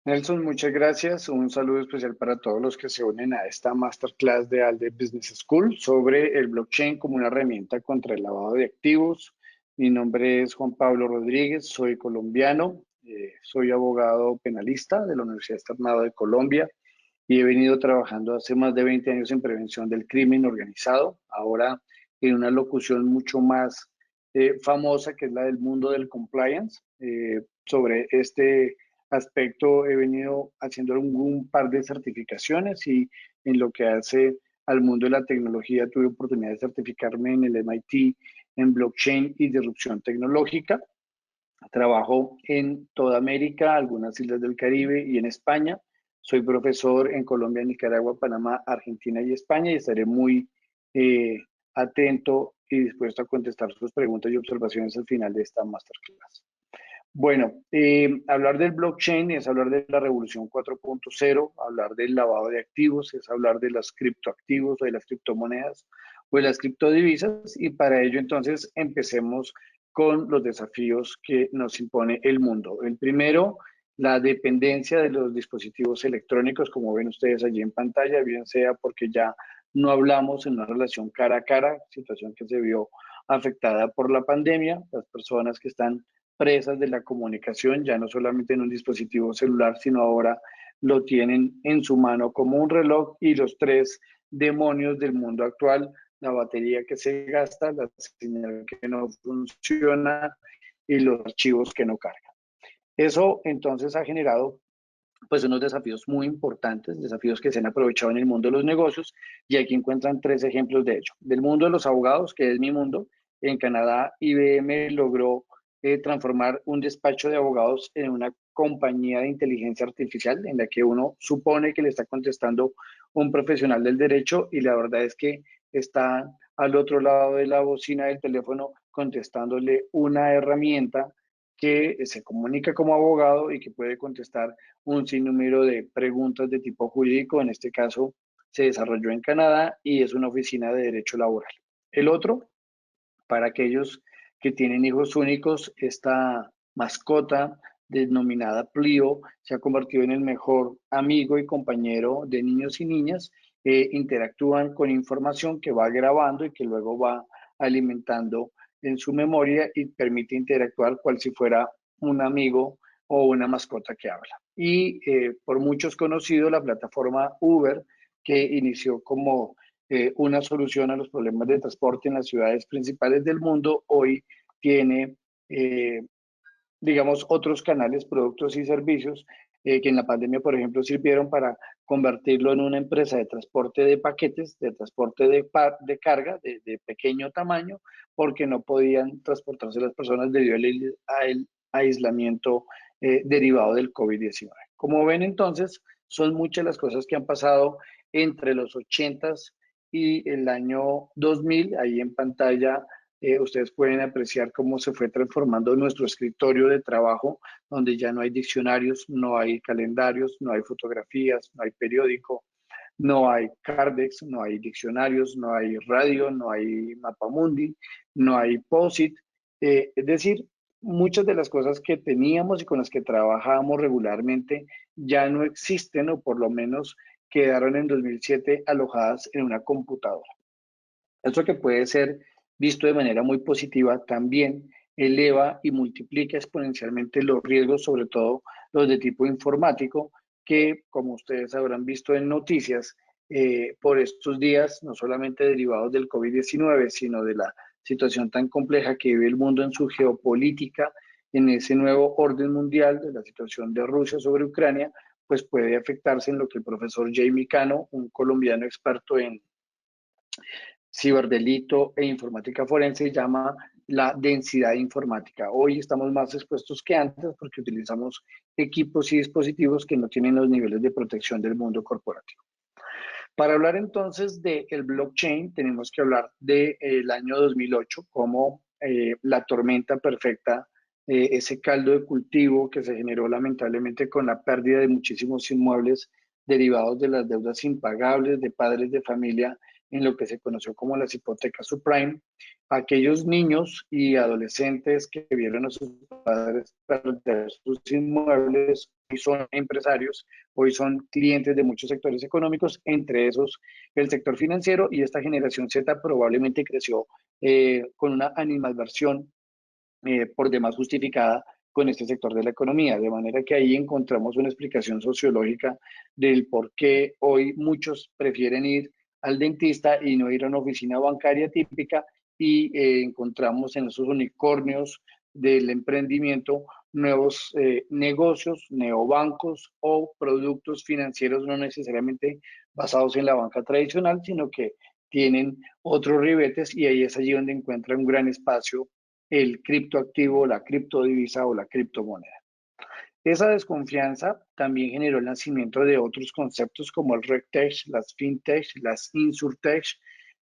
Nelson, muchas gracias. Un saludo especial para todos los que se unen a esta masterclass de ALDE Business School sobre el blockchain como una herramienta contra el lavado de activos. Mi nombre es Juan Pablo Rodríguez, soy colombiano, soy abogado penalista de la Universidad Externado de Colombia y he venido trabajando hace más de 20 años en prevención del crimen organizado, ahora en una locución mucho más famosa que es la del mundo del compliance. Sobre este aspecto he venido haciendo un par de certificaciones y en lo que hace al mundo de la tecnología tuve oportunidad de certificarme en el MIT en blockchain y disrupción tecnológica. Trabajo en toda América, algunas islas del Caribe y en España. Soy profesor en Colombia, Nicaragua, Panamá, Argentina y España y estaré muy eh, atento y dispuesto a contestar sus preguntas y observaciones al final de esta masterclass. Bueno, hablar del blockchain es hablar de la revolución 4.0, hablar del lavado de activos, es hablar de los criptoactivos o de las criptomonedas o de las criptodivisas y para ello entonces empecemos con los desafíos que nos impone el mundo. El primero, la dependencia de los dispositivos electrónicos, como ven ustedes allí en pantalla, bien sea porque ya no hablamos en una relación cara a cara, situación que se vio afectada por la pandemia, las personas que están presas de la comunicación, ya no solamente en un dispositivo celular, sino ahora lo tienen en su mano como un reloj y los tres demonios del mundo actual, la batería que se gasta, la señal que no funciona y los archivos que no cargan. Eso entonces ha generado pues unos desafíos muy importantes, desafíos que se han aprovechado en el mundo de los negocios y aquí encuentran tres ejemplos de ello. Del mundo de los abogados, que es mi mundo, en Canadá IBM logró transformar un despacho de abogados en una compañía de inteligencia artificial en la que uno supone que le está contestando un profesional del derecho y la verdad es que está al otro lado de la bocina del teléfono contestándole una herramienta que se comunica como abogado y que puede contestar un sinnúmero de preguntas de tipo jurídico. En este caso, se desarrolló en Canadá y es una oficina de derecho laboral. El otro, para aquellos que tienen hijos únicos, esta mascota denominada Plio se ha convertido en el mejor amigo y compañero de niños y niñas. Interactúan con información que va grabando y que luego va alimentando en su memoria y permite interactuar cual si fuera un amigo o una mascota que habla. Y por muchos conocido la plataforma Uber, que inició como una solución a los problemas de transporte en las ciudades principales del mundo, hoy tiene, eh, digamos, otros canales, productos y servicios que en la pandemia, por ejemplo, sirvieron para convertirlo en una empresa de transporte de paquetes, de transporte de carga de pequeño tamaño, porque no podían transportarse las personas debido al aislamiento derivado del COVID-19. Como ven entonces, son muchas las cosas que han pasado entre los 80s y el año 2000. Ahí en pantalla ustedes pueden apreciar cómo se fue transformando nuestro escritorio de trabajo, donde ya no hay diccionarios, no hay calendarios, no hay fotografías, no hay periódico, no hay Cardex, no hay diccionarios, no hay radio, no hay mapamundi, no hay POSIT. Es decir, muchas de las cosas que teníamos y con las que trabajábamos regularmente ya no existen o por lo menos quedaron en 2007 alojadas en una computadora. Eso que puede ser visto de manera muy positiva también eleva y multiplica exponencialmente los riesgos, sobre todo los de tipo informático, que como ustedes habrán visto en noticias, por estos días, no solamente derivados del COVID-19, sino de la situación tan compleja que vive el mundo en su geopolítica, en ese nuevo orden mundial de la situación de Rusia sobre Ucrania, pues puede afectarse en lo que el profesor Jamie Cano, un colombiano experto en ciberdelito e informática forense llama la densidad informática. Hoy estamos más expuestos que antes porque utilizamos equipos y dispositivos que no tienen los niveles de protección del mundo corporativo. Para hablar entonces del blockchain, tenemos que hablar del año 2008 como la tormenta perfecta, ese caldo de cultivo que se generó lamentablemente con la pérdida de muchísimos inmuebles derivados de las deudas impagables de padres de familia en lo que se conoció como las hipotecas subprime. Aquellos niños y adolescentes que vieron a sus padres perder sus inmuebles son empresarios, hoy son clientes de muchos sectores económicos, entre esos el sector financiero, y esta generación Z probablemente creció con una animadversión por demás justificada con este sector de la economía, de manera que ahí encontramos una explicación sociológica del por qué hoy muchos prefieren ir al dentista y no ir a una oficina bancaria típica, y encontramos en esos unicornios del emprendimiento nuevos negocios, neobancos o productos financieros no necesariamente basados en la banca tradicional, sino que tienen otros ribetes, y ahí es allí donde encuentra un gran espacio el criptoactivo, la criptodivisa o la criptomoneda. Esa desconfianza también generó el nacimiento de otros conceptos como el RegTech, las FinTech, las InsurTech,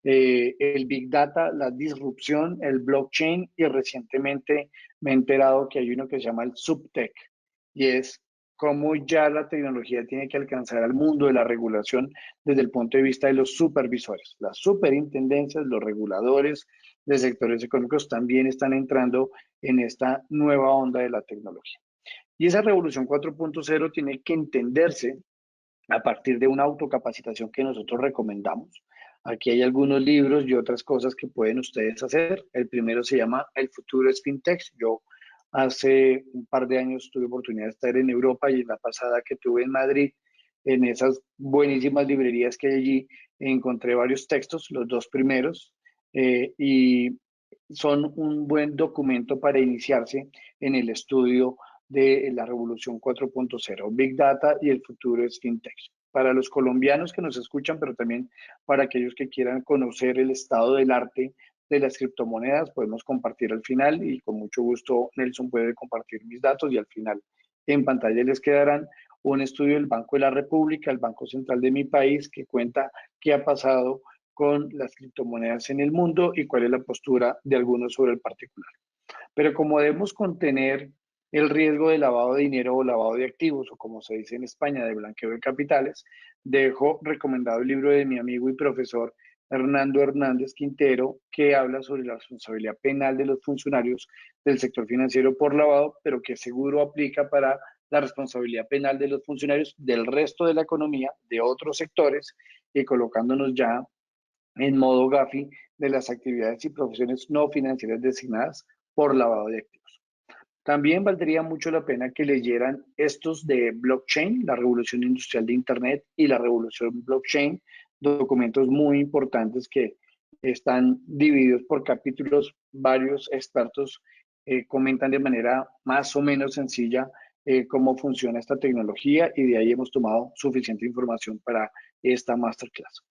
el Big Data, la disrupción, el blockchain, y recientemente me he enterado que hay uno que se llama el SubTech, y es cómo ya la tecnología tiene que alcanzar al mundo de la regulación desde el punto de vista de los supervisores. Las superintendencias, los reguladores de sectores económicos también están entrando en esta nueva onda de la tecnología. Y esa revolución 4.0 tiene que entenderse a partir de una autocapacitación que nosotros recomendamos. Aquí hay algunos libros y otras cosas que pueden ustedes hacer. El primero se llama El futuro es FinTech. Yo hace un par de años tuve oportunidad de estar en Europa, y en la pasada que tuve en Madrid, en esas buenísimas librerías que hay allí, encontré varios textos, los dos primeros, y son un buen documento para iniciarse en el estudio de la revolución 4.0, Big Data y el futuro es FinTech. Para los colombianos que nos escuchan, pero también para aquellos que quieran conocer el estado del arte de las criptomonedas, podemos compartir al final, y con mucho gusto Nelson puede compartir mis datos, y al final en pantalla les quedarán un estudio del Banco de la República, el Banco Central de mi país, que cuenta qué ha pasado con las criptomonedas en el mundo y cuál es la postura de algunos sobre el particular. Pero como debemos contener el riesgo de lavado de dinero o lavado de activos, o como se dice en España, de blanqueo de capitales, dejo recomendado el libro de mi amigo y profesor Hernando Hernández Quintero, que habla sobre la responsabilidad penal de los funcionarios del sector financiero por lavado, pero que seguro aplica para la responsabilidad penal de los funcionarios del resto de la economía, de otros sectores, y colocándonos ya en modo GAFI de las actividades y profesiones no financieras designadas por lavado de activos. También valdría mucho la pena que leyeran estos de blockchain, la revolución industrial de Internet y la revolución blockchain, documentos muy importantes que están divididos por capítulos. Varios expertos comentan de manera más o menos sencilla cómo funciona esta tecnología, y de ahí hemos tomado suficiente información para esta masterclass.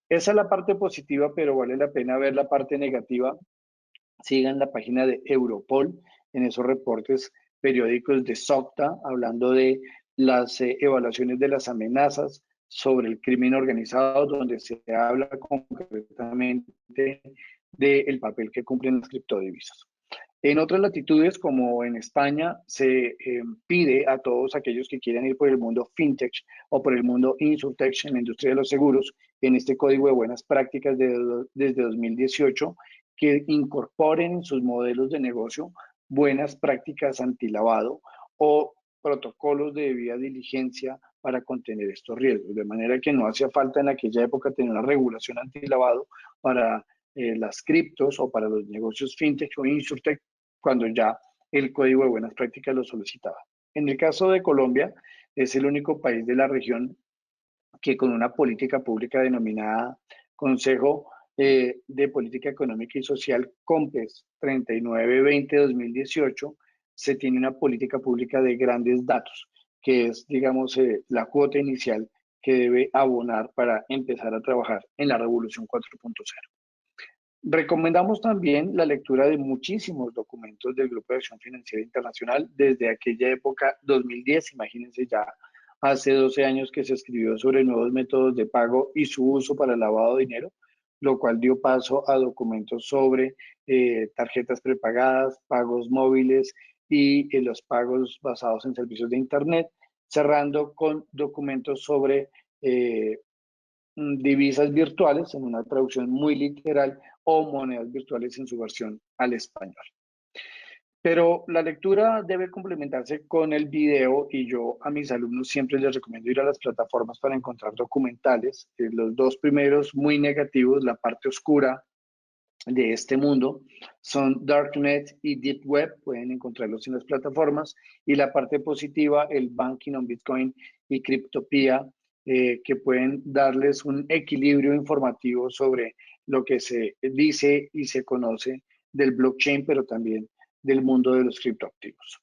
Esa es la parte positiva, pero vale la pena ver la parte negativa. Sigan la página de Europol en esos reportes periódicos de SOCTA, hablando de las evaluaciones de las amenazas sobre el crimen organizado, donde se habla concretamente del papel que cumplen las criptodivisas. En otras latitudes, como en España, se pide a todos aquellos que quieran ir por el mundo fintech o por el mundo insurtech en la industria de los seguros, en este código de buenas prácticas desde 2018, que incorporen en sus modelos de negocio buenas prácticas antilavado o protocolos de debida diligencia para contener estos riesgos, de manera que no hacía falta en aquella época tener una regulación antilavado para las criptos o para los negocios fintech o insurtech, cuando ya el código de buenas prácticas lo solicitaba. En el caso de Colombia, es el único país de la región que con una política pública denominada Consejo de Política Económica y Social, COMPES 3920-2018, se tiene una política pública de grandes datos, que es, digamos, la cuota inicial que debe abonar para empezar a trabajar en la revolución 4.0. Recomendamos también la lectura de muchísimos documentos del Grupo de Acción Financiera Internacional desde aquella época, 2010, imagínense ya hace 12 años que se escribió sobre nuevos métodos de pago y su uso para el lavado de dinero, lo cual dio paso a documentos sobre tarjetas prepagadas, pagos móviles y los pagos basados en servicios de Internet, cerrando con documentos sobre divisas virtuales en una traducción muy literal, o monedas virtuales en su versión al español. Pero la lectura debe complementarse con el video y yo a mis alumnos siempre les recomiendo ir a las plataformas para encontrar documentales. Los dos primeros muy negativos, la parte oscura de este mundo, son Darknet y Deep Web, pueden encontrarlos en las plataformas, y la parte positiva, el Banking on Bitcoin y Cryptopia, que pueden darles un equilibrio informativo sobre lo que se dice y se conoce del blockchain, pero también del mundo de los criptoactivos.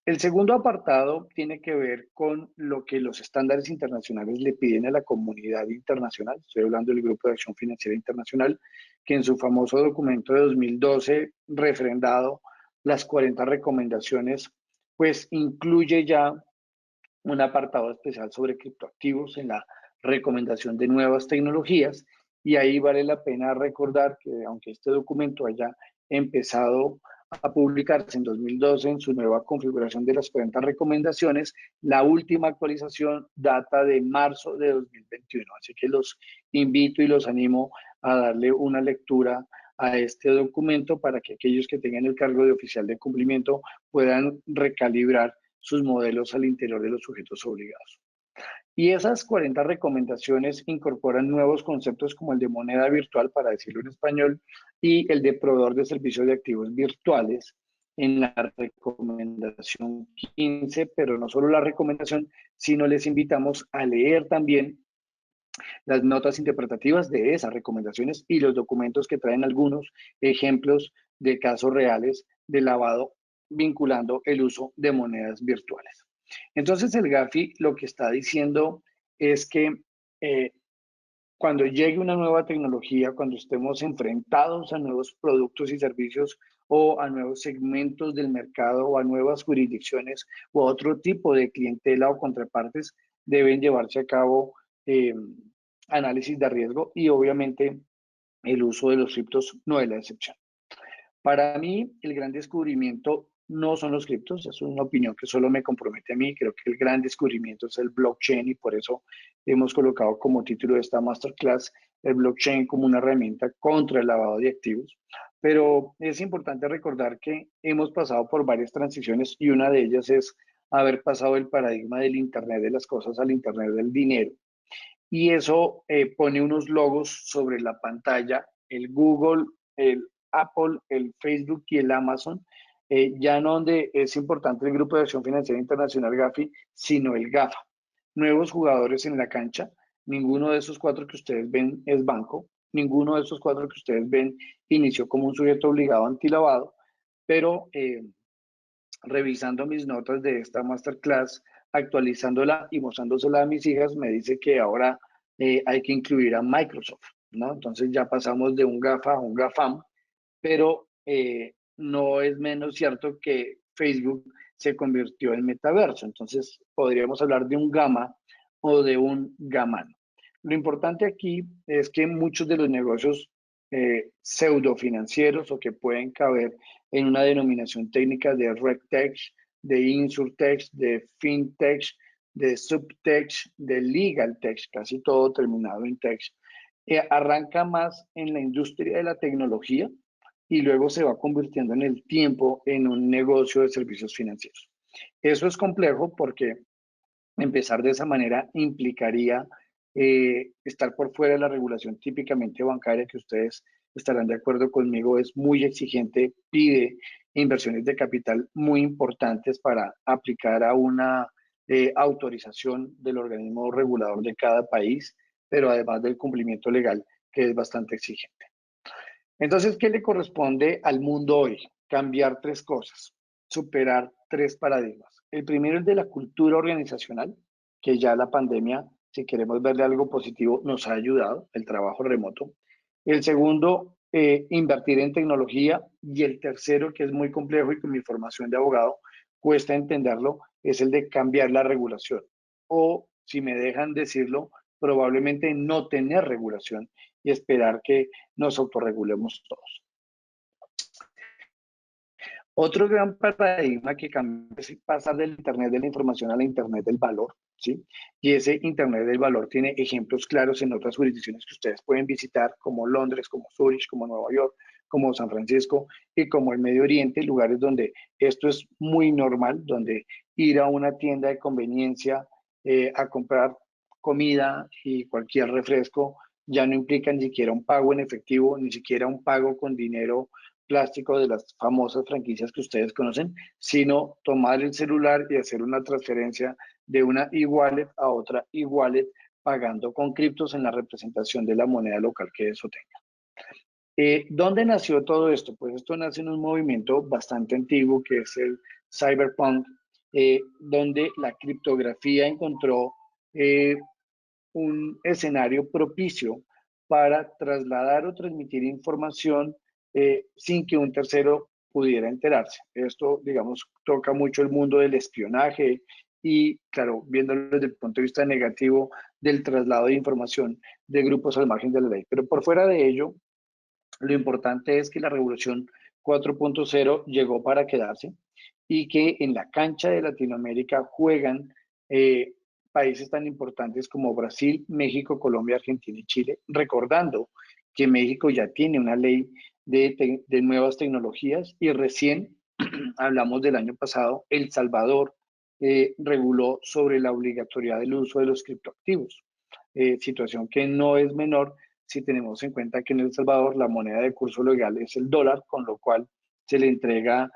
El segundo apartado tiene que ver con lo que los estándares internacionales le piden a la comunidad internacional. Estoy hablando del Grupo de Acción Financiera Internacional, que en su famoso documento de 2012, refrendado las 40 recomendaciones, pues incluye ya un apartado especial sobre criptoactivos en la recomendación de nuevas tecnologías. Y ahí vale la pena recordar que aunque este documento haya empezado a publicarse en 2012 en su nueva configuración de las 40 recomendaciones, la última actualización data de marzo de 2021. Así que los invito y los animo a darle una lectura a este documento para que aquellos que tengan el cargo de oficial de cumplimiento puedan recalibrar sus modelos al interior de los sujetos obligados. Y esas 40 recomendaciones incorporan nuevos conceptos como el de moneda virtual, para decirlo en español, y el de proveedor de servicios de activos virtuales en la recomendación 15, pero no solo la recomendación, sino les invitamos a leer también las notas interpretativas de esas recomendaciones y los documentos que traen algunos ejemplos de casos reales de lavado vinculando el uso de monedas virtuales. Entonces el GAFI lo que está diciendo es que eh, cuando llegue una nueva tecnología, cuando estemos enfrentados a nuevos productos y servicios o a nuevos segmentos del mercado o a nuevas jurisdicciones o a otro tipo de clientela o contrapartes, deben llevarse a cabo análisis de riesgo y obviamente el uso de los criptos no es la excepción. Para mí, el gran descubrimiento no son los criptos, es una opinión que solo me compromete a mí. Creo que el gran descubrimiento es el blockchain y por eso hemos colocado como título de esta masterclass el blockchain como una herramienta contra el lavado de activos. Pero es importante recordar que hemos pasado por varias transiciones y una de ellas es haber pasado el paradigma del Internet de las cosas al Internet del dinero. Y eso pone unos logos sobre la pantalla, el Google, el Apple, el Facebook y el Amazon, ya no donde es importante el Grupo de Acción Financiera Internacional GAFI, sino el GAFA. Nuevos jugadores en la cancha, ninguno de esos cuatro que ustedes ven es banco, ninguno de esos cuatro que ustedes ven inició como un sujeto obligado antilavado, pero revisando mis notas de esta masterclass, actualizándola y mostrándosela a mis hijas, me dice que ahora hay que incluir a Microsoft, ¿no? Entonces ya pasamos de un GAFA a un GAFAM, pero no es menos cierto que Facebook se convirtió en metaverso. Entonces podríamos hablar de un gamma o de un gamano. Lo importante aquí es que muchos de los negocios pseudofinancieros o que pueden caber en una denominación técnica de RegTech, de InsurTech, de FinTech, de SubTech, de LegalTech, casi todo terminado en tech, arranca más en la industria de la tecnología y luego se va convirtiendo en el tiempo en un negocio de servicios financieros. Eso es complejo porque empezar de esa manera implicaría estar por fuera de la regulación típicamente bancaria, que ustedes estarán de acuerdo conmigo, es muy exigente, pide inversiones de capital muy importantes para aplicar a una autorización del organismo regulador de cada país, pero además del cumplimiento legal, que es bastante exigente. Entonces, ¿qué le corresponde al mundo hoy? Cambiar tres cosas, superar tres paradigmas. El primero es de la cultura organizacional, que ya la pandemia, si queremos verle algo positivo, nos ha ayudado, el trabajo remoto. El segundo, invertir en tecnología. Y el tercero, que es muy complejo y con mi formación de abogado cuesta entenderlo, es el de cambiar la regulación. O, si me dejan decirlo, probablemente no tener regulación y esperar que nos autorregulemos todos. Otro gran paradigma que cambia es pasar del Internet de la información a la Internet del valor, ¿sí? Y ese Internet del valor tiene ejemplos claros en otras jurisdicciones que ustedes pueden visitar, como Londres, como Zurich, como Nueva York, como San Francisco y como el Medio Oriente, lugares donde esto es muy normal, donde ir a una tienda de conveniencia a comprar comida y cualquier refresco ya no implica ni siquiera un pago en efectivo, ni siquiera un pago con dinero plástico de las famosas franquicias que ustedes conocen, sino tomar el celular y hacer una transferencia de una e-wallet a otra e-wallet pagando con criptos en la representación de la moneda local que eso tenga. ¿Dónde nació todo esto? Pues esto nace en un movimiento bastante antiguo que es el cyberpunk, donde la criptografía encontró un escenario propicio para trasladar o transmitir información sin que un tercero pudiera enterarse. Esto, digamos, toca mucho el mundo del espionaje y, claro, viéndolo desde el punto de vista negativo del traslado de información de grupos al margen de la ley. Pero por fuera de ello, lo importante es que la revolución 4.0 llegó para quedarse y que en la cancha de Latinoamérica juegan eh, países tan importantes como Brasil, México, Colombia, Argentina y Chile, recordando que México ya tiene una ley de nuevas tecnologías y recién, hablamos del año pasado, El Salvador reguló sobre la obligatoriedad del uso de los criptoactivos, situación que no es menor si tenemos en cuenta que en El Salvador la moneda de curso legal es el dólar, con lo cual se le entrega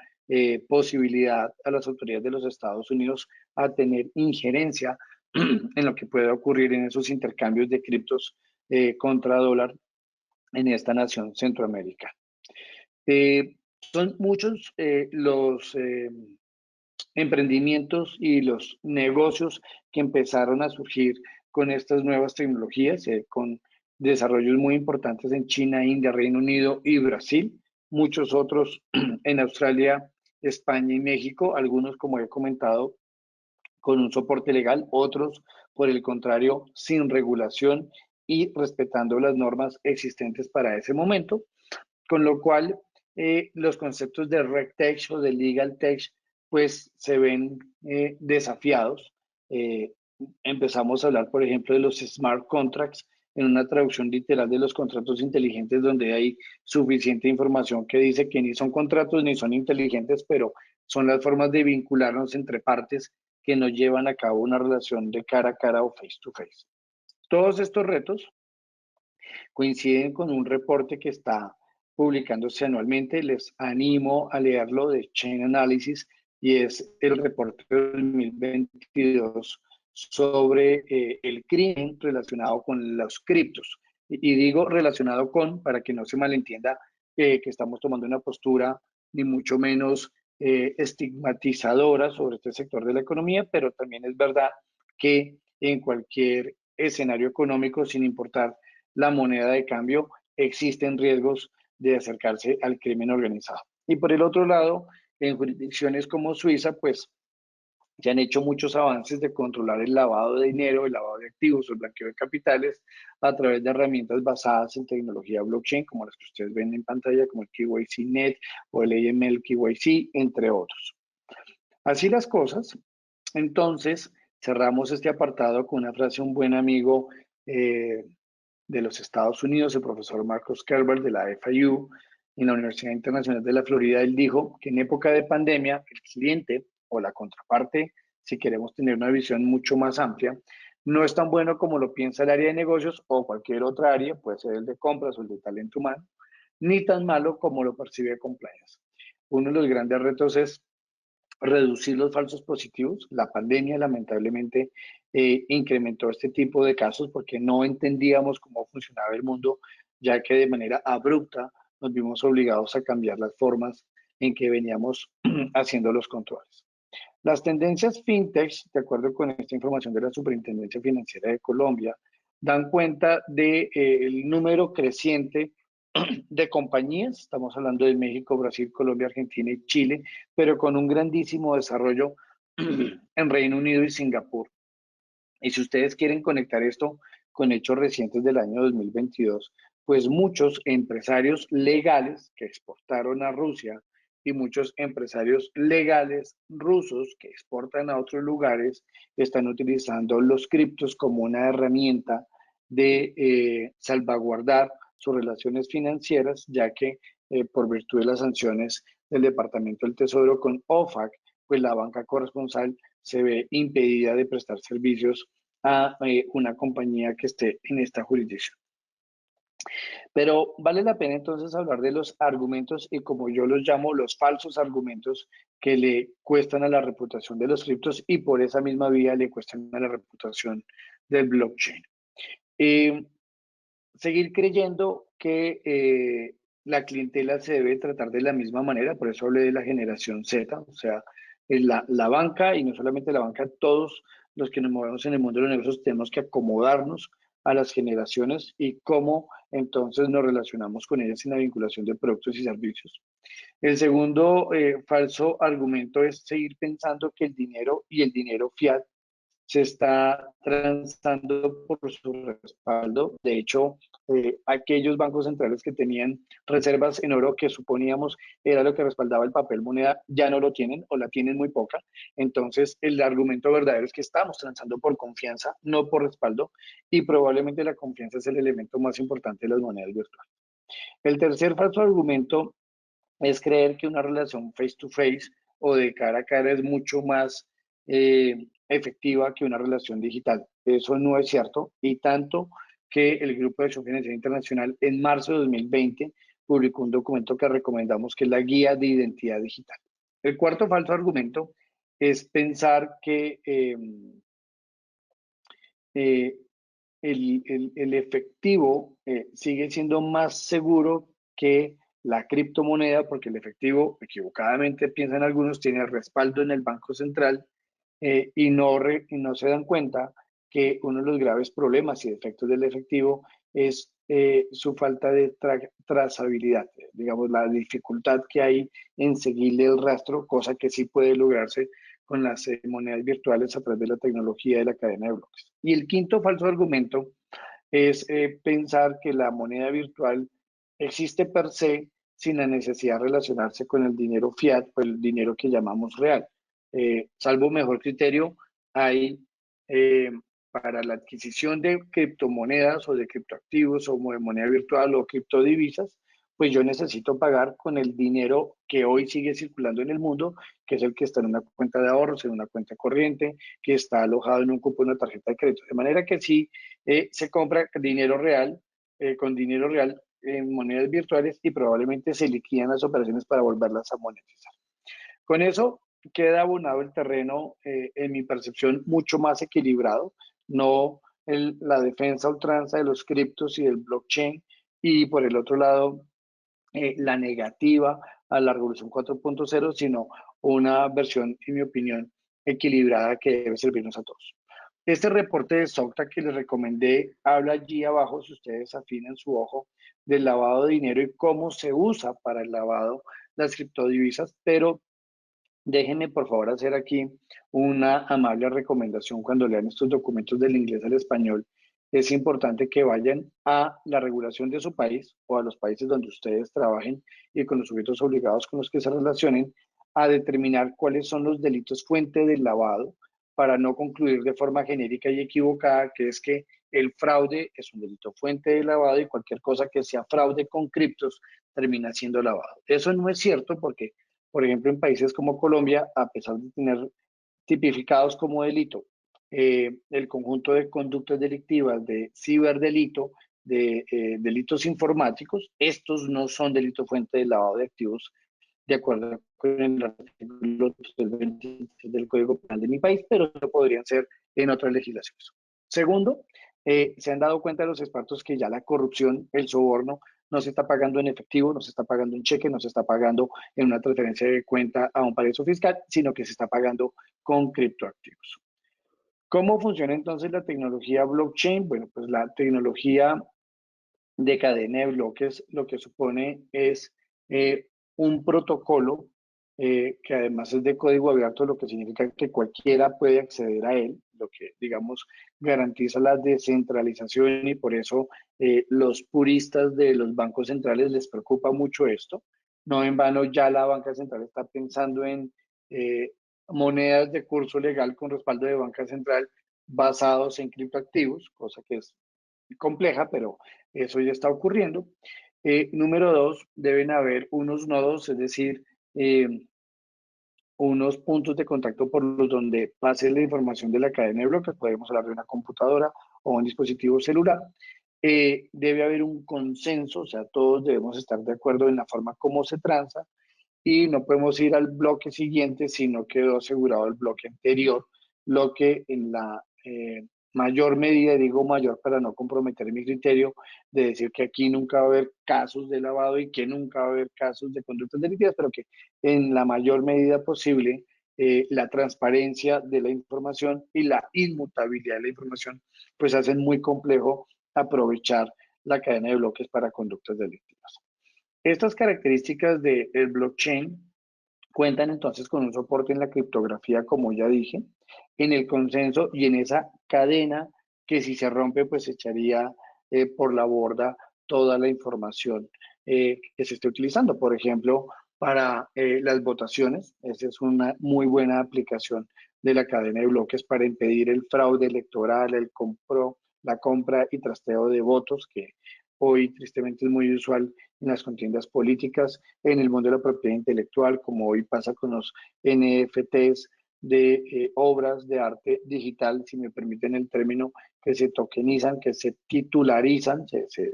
posibilidad a las autoridades de los Estados Unidos a tener injerencia en lo que pueda ocurrir en esos intercambios de criptos contra dólar en esta nación Centroamérica. Son muchos los emprendimientos y los negocios que empezaron a surgir con estas nuevas tecnologías, con desarrollos muy importantes en China, India, Reino Unido y Brasil, muchos otros en Australia, España y México, algunos, como he comentado, con un soporte legal, otros, por el contrario, sin regulación y respetando las normas existentes para ese momento, con lo cual los conceptos de RegTech o de LegalTech pues se ven desafiados. Eh, Empezamos a hablar, por ejemplo, de los smart contracts en una traducción literal de los contratos inteligentes donde hay suficiente información que dice que ni son contratos ni son inteligentes, pero son las formas de vincularnos entre partes que nos llevan a cabo una relación de cara a cara o face to face. Todos estos retos coinciden con un reporte que está publicándose anualmente. Les animo a leerlo de Chain Analysis y es el reporte de 2022 sobre el crimen relacionado con los criptos. Y digo relacionado con, para que no se malentienda, que estamos tomando una postura ni mucho menos estigmatizadora sobre este sector de la economía, pero también es verdad que en cualquier escenario económico, sin importar la moneda de cambio, existen riesgos de acercarse al crimen organizado. Y por el otro lado, en jurisdicciones como Suiza, pues se han hecho muchos avances de controlar el lavado de dinero, el lavado de activos o el blanqueo de capitales a través de herramientas basadas en tecnología blockchain, como las que ustedes ven en pantalla, como el KYC-Net o el AML KYC, entre otros. Así las cosas, entonces cerramos este apartado con una frase de un buen amigo de los Estados Unidos, el profesor Marcos Kerber de la FIU, en la Universidad Internacional de la Florida. Él dijo que en época de pandemia, el cliente o la contraparte, si queremos tener una visión mucho más amplia, no es tan bueno como lo piensa el área de negocios o cualquier otra área, puede ser el de compras o el de talento humano, ni tan malo como lo percibe compliance. Uno de los grandes retos es reducir los falsos positivos. La pandemia lamentablemente incrementó este tipo de casos porque no entendíamos cómo funcionaba el mundo, ya que de manera abrupta nos vimos obligados a cambiar las formas en que veníamos haciendo los controles. Las tendencias fintech, de acuerdo con esta información de la Superintendencia Financiera de Colombia, dan cuenta del número creciente de compañías, estamos hablando de México, Brasil, Colombia, Argentina y Chile, pero con un grandísimo desarrollo en Reino Unido y Singapur. Y si ustedes quieren conectar esto con hechos recientes del año 2022, pues muchos empresarios legales que exportaron a Rusia y muchos empresarios legales rusos que exportan a otros lugares están utilizando los criptos como una herramienta de salvaguardar sus relaciones financieras, ya que por virtud de las sanciones del Departamento del Tesoro con OFAC, pues la banca corresponsal se ve impedida de prestar servicios a una compañía que esté en esta jurisdicción. Pero vale la pena entonces hablar de los argumentos y como yo los llamo los falsos argumentos que le cuestan a la reputación de los criptos y por esa misma vía le cuestan a la reputación del blockchain. Seguir creyendo que la clientela se debe tratar de la misma manera, por eso hablé de la generación Z, o sea, la banca y no solamente la banca, todos los que nos movemos en el mundo de los negocios tenemos que acomodarnos a las generaciones y cómo entonces nos relacionamos con ellas en la vinculación de productos y servicios. El segundo falso argumento es seguir pensando que el dinero y el dinero fiat se está transando por su respaldo. De hecho, aquellos bancos centrales que tenían reservas en oro que suponíamos era lo que respaldaba el papel moneda, ya no lo tienen o la tienen muy poca. Entonces, el argumento verdadero es que estamos transando por confianza, no por respaldo, y probablemente la confianza es el elemento más importante de las monedas virtuales. El tercer falso argumento es creer que una relación face to face o de cara a cara es mucho más efectiva que una relación digital. Eso no es cierto y tanto que el Grupo de Acción Financiera Internacional en marzo de 2020 publicó un documento que recomendamos que es la Guía de Identidad Digital. El cuarto falso argumento es pensar que eh, el efectivo sigue siendo más seguro que la criptomoneda, porque el efectivo, equivocadamente piensan algunos, tiene respaldo en el Banco Central y no se dan cuenta que uno de los graves problemas y defectos del efectivo es su falta de trazabilidad, digamos, la dificultad que hay en seguirle el rastro, cosa que sí puede lograrse con las monedas virtuales a través de la tecnología de la cadena de bloques. Y el quinto falso argumento es pensar que la moneda virtual existe per se sin la necesidad de relacionarse con el dinero fiat o el dinero que llamamos real. Salvo mejor criterio, hay eh, para la adquisición de criptomonedas o de criptoactivos o de moneda virtual o criptodivisas, pues yo necesito pagar con el dinero que hoy sigue circulando en el mundo, que es el que está en una cuenta de ahorros, en una cuenta corriente, que está alojado en un cupón de una tarjeta de crédito. De manera que sí se compra dinero real, con dinero real en monedas virtuales y probablemente se liquidan las operaciones para volverlas a monetizar. Con eso queda abonado el terreno, en mi percepción, mucho más equilibrado, no la defensa ultranza de los criptos y del blockchain, y por el otro lado, la negativa a la revolución 4.0, sino una versión, en mi opinión, equilibrada que debe servirnos a todos. Este reporte de Socta que les recomendé habla allí abajo, si ustedes afinan su ojo, del lavado de dinero y cómo se usa para el lavado las criptodivisas, pero déjenme por favor hacer aquí una amable recomendación cuando lean estos documentos del inglés al español. Es importante que vayan a la regulación de su país o a los países donde ustedes trabajen y con los sujetos obligados con los que se relacionen a determinar cuáles son los delitos fuente del lavado para no concluir de forma genérica y equivocada que es que el fraude es un delito fuente de lavado y cualquier cosa que sea fraude con criptos termina siendo lavado. Eso no es cierto porque por ejemplo, en países como Colombia, a pesar de tener tipificados como delito el conjunto de conductas delictivas de ciberdelito, de delitos informáticos, estos no son delito fuente de lavado de activos de acuerdo con el artículo 323 del Código Penal de mi país, pero no podrían ser en otras legislaciones. Segundo, se han dado cuenta los expertos que ya la corrupción, el soborno, no se está pagando en efectivo, no se está pagando en cheque, no se está pagando en una transferencia de cuenta a un paraíso fiscal, sino que se está pagando con criptoactivos. ¿Cómo funciona entonces la tecnología blockchain? Bueno, pues la tecnología de cadena de bloques lo que supone es un protocolo que además es de código abierto, lo que significa que cualquiera puede acceder a él, lo que, digamos, garantiza la descentralización y por eso los puristas de los bancos centrales les preocupa mucho esto. No en vano ya la banca central está pensando en monedas de curso legal con respaldo de banca central basados en criptoactivos, cosa que es compleja, pero eso ya está ocurriendo. Número dos, deben haber unos nodos, es decir, unos puntos de contacto por los donde pase la información de la cadena de bloques. Podemos hablar de una computadora o un dispositivo celular. Debe haber un consenso, o sea, todos debemos estar de acuerdo en la forma como se transa, y no podemos ir al bloque siguiente si no quedó asegurado el bloque anterior, lo que en la mayor medida, digo mayor para no comprometer mi criterio, de decir que aquí nunca va a haber casos de lavado y que nunca va a haber casos de conductas delictivas, pero que en la mayor medida posible la transparencia de la información y la inmutabilidad de la información pues hacen muy complejo aprovechar la cadena de bloques para conductas delictivas. Estas características del blockchain cuentan entonces con un soporte en la criptografía, como ya dije, en el consenso y en esa cadena que si se rompe, pues echaría por la borda toda la información que se esté utilizando. Por ejemplo, para las votaciones, esa es una muy buena aplicación de la cadena de bloques para impedir el fraude electoral, la compra y trasteo de votos, que hoy tristemente es muy usual en las contiendas políticas, en el mundo de la propiedad intelectual, como hoy pasa con los NFTs de obras de arte digital, si me permiten el término, que se tokenizan, que se titularizan,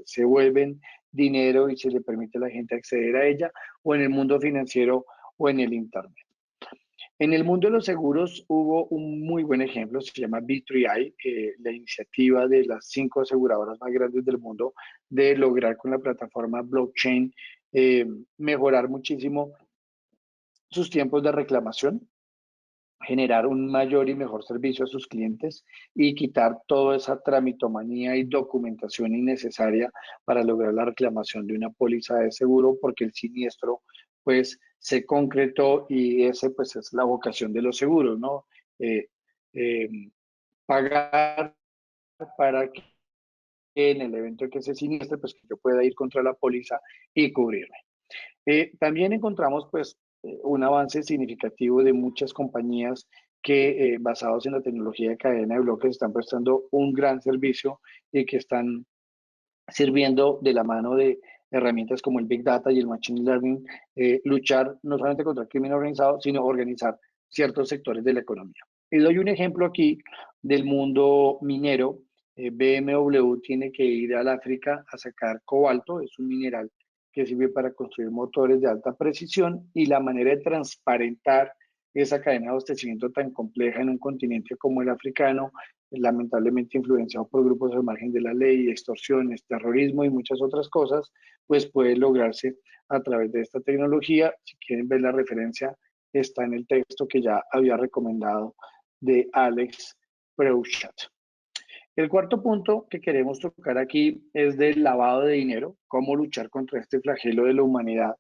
se vuelven dinero y se le permite a la gente acceder a ella, o en el mundo financiero o en el Internet. En el mundo de los seguros hubo un muy buen ejemplo, se llama B3I, la iniciativa de las 5 aseguradoras más grandes del mundo de lograr con la plataforma blockchain mejorar muchísimo sus tiempos de reclamación, generar un mayor y mejor servicio a sus clientes y quitar toda esa tramitomanía y documentación innecesaria para lograr la reclamación de una póliza de seguro, porque el siniestro pues se concretó y ese pues es la vocación de los seguros, ¿no? Eh, eh, Pagar para que en el evento en que se siniestre pues que yo pueda ir contra la póliza y cubrirme. También encontramos pues un avance significativo de muchas compañías que basados en la tecnología de cadena de bloques están prestando un gran servicio y que están sirviendo de la mano de herramientas como el Big Data y el Machine Learning, luchar no solamente contra el crimen organizado, sino organizar ciertos sectores de la economía. Y doy un ejemplo aquí del mundo minero. BMW tiene que ir al África a sacar cobalto, es un mineral que sirve para construir motores de alta precisión, y la manera de transparentar esa cadena de abastecimiento tan compleja en un continente como el africano, lamentablemente influenciado por grupos al margen de la ley, extorsiones, terrorismo y muchas otras cosas, pues puede lograrse a través de esta tecnología. Si quieren ver la referencia, está en el texto que ya había recomendado de Alex Preushat. El cuarto punto que queremos tocar aquí es del lavado de dinero, cómo luchar contra este flagelo de la humanidad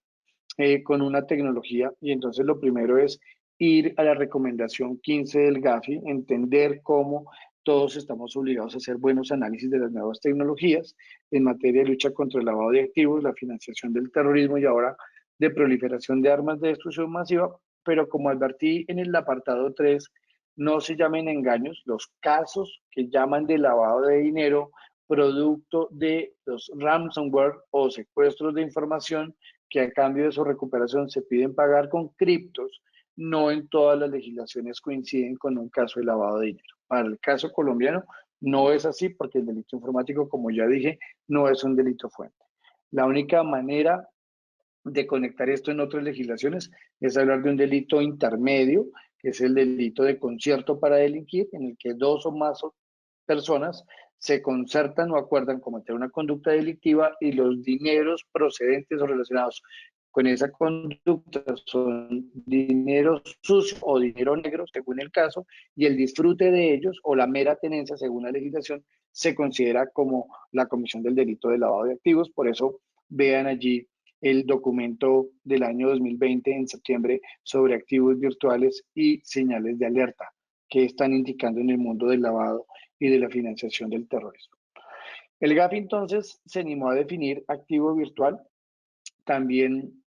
con una tecnología. Y entonces lo primero es ir a la recomendación 15 del GAFI, entender cómo todos estamos obligados a hacer buenos análisis de las nuevas tecnologías en materia de lucha contra el lavado de activos, la financiación del terrorismo y ahora de proliferación de armas de destrucción masiva. Pero como advertí en el apartado 3, no se llamen engaños, los casos que llaman de lavado de dinero producto de los ransomware o secuestros de información, que a cambio de su recuperación se piden pagar con criptos, no en todas las legislaciones coinciden con un caso de lavado de dinero. Para el caso colombiano no es así, porque el delito informático, como ya dije, no es un delito fuente. La única manera de conectar esto en otras legislaciones es hablar de un delito intermedio, que es el delito de concierto para delinquir, en el que dos o más personas se concertan o acuerdan cometer una conducta delictiva y los dineros procedentes o relacionados con esa conducta son dinero sucio o dinero negro, según el caso, y el disfrute de ellos o la mera tenencia, según la legislación, se considera como la comisión del delito de lavado de activos. Por eso vean allí el documento del año 2020 en septiembre sobre activos virtuales y señales de alerta que están indicando en el mundo del lavado y de la financiación del terrorismo. El GAFI entonces se animó a definir activo virtual. También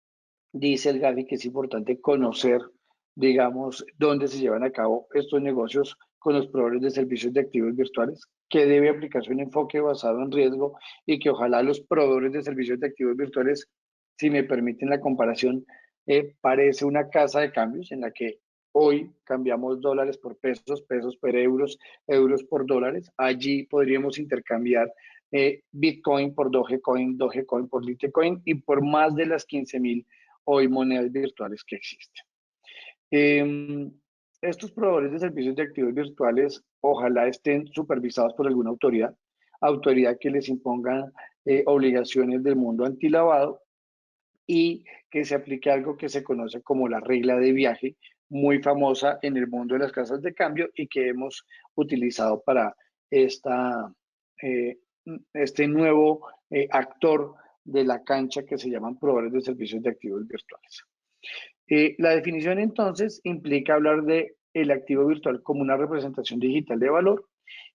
dice el GAFI que es importante conocer, digamos, dónde se llevan a cabo estos negocios con los proveedores de servicios de activos virtuales, que debe aplicarse un enfoque basado en riesgo y que ojalá los proveedores de servicios de activos virtuales, si me permiten la comparación, parece una casa de cambios en la que hoy cambiamos dólares por pesos, pesos por euros, euros por dólares. Allí podríamos intercambiar Bitcoin por Dogecoin, Dogecoin por Litecoin y por más de las 15.000 hoy monedas virtuales que existen. Estos proveedores de servicios de activos virtuales ojalá estén supervisados por alguna autoridad que les imponga obligaciones del mundo antilavado y que se aplique algo que se conoce como la regla de viaje, muy famosa en el mundo de las casas de cambio y que hemos utilizado para esta, eh, este nuevo actor de la cancha que se llaman proveedores de servicios de activos virtuales. La definición entonces implica hablar de el activo virtual como una representación digital de valor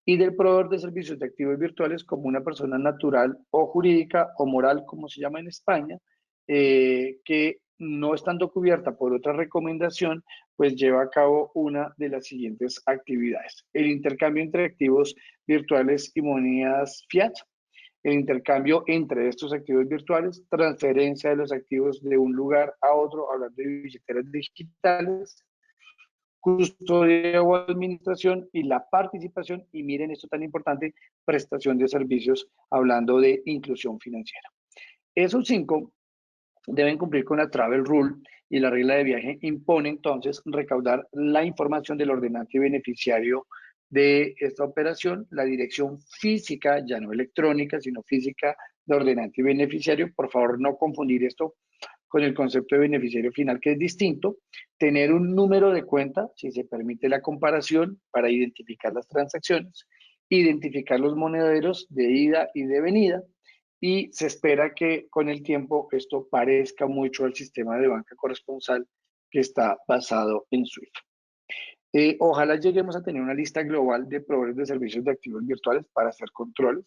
y del proveedor de servicios de activos virtuales como una persona natural o jurídica o moral, como se llama en España, que no estando cubierta por otra recomendación, pues lleva a cabo una de las siguientes actividades. El intercambio entre activos virtuales y monedas fiat, el intercambio entre estos activos virtuales, transferencia de los activos de un lugar a otro, hablando de billeteras digitales, custodia o administración y la participación, y miren esto tan importante, prestación de servicios, hablando de inclusión financiera. Esos 5 deben cumplir con la Travel Rule y la regla de viaje impone entonces recaudar la información del ordenante y beneficiario de esta operación, la dirección física, ya no electrónica, sino física de ordenante y beneficiario. Por favor, no confundir esto con el concepto de beneficiario final, que es distinto. Tener un número de cuenta, si se permite la comparación, para identificar las transacciones, identificar los monederos de ida y de venida, y se espera que con el tiempo esto parezca mucho al sistema de banca corresponsal que está basado en SWIFT. Ojalá lleguemos a tener una lista global de proveedores de servicios de activos virtuales para hacer controles,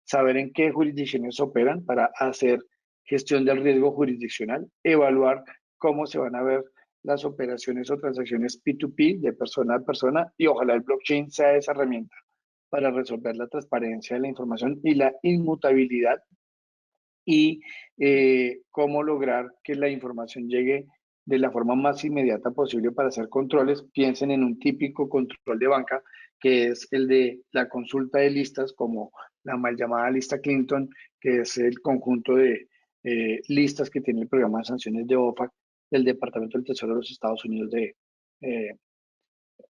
saber en qué jurisdicciones operan para hacer gestión del riesgo jurisdiccional, evaluar cómo se van a ver las operaciones o transacciones P2P de persona a persona y ojalá el blockchain sea esa herramienta para resolver la transparencia de la información y la inmutabilidad y cómo lograr que la información llegue de la forma más inmediata posible para hacer controles. Piensen en un típico control de banca, que es el de la consulta de listas, como la mal llamada lista Clinton, que es el conjunto de listas que tiene el programa de sanciones de OFAC del Departamento del Tesoro de los Estados Unidos eh,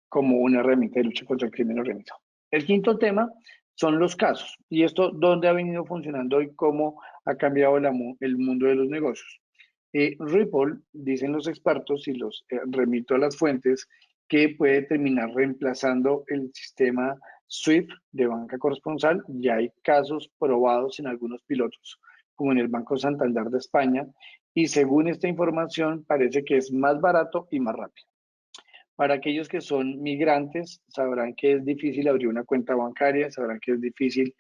como una herramienta de lucha contra el crimen organizado. El quinto tema son los casos. Y esto, ¿dónde ha venido funcionando y cómo ha cambiado el mundo de los negocios? Ripple, dicen los expertos, y los remito a las fuentes, que puede terminar reemplazando el sistema SWIFT de banca corresponsal. Ya hay casos probados en algunos pilotos, como en el Banco Santander de España, y según esta información parece que es más barato y más rápido. Para aquellos que son migrantes, sabrán que es difícil abrir una cuenta bancaria, sabrán que es difícil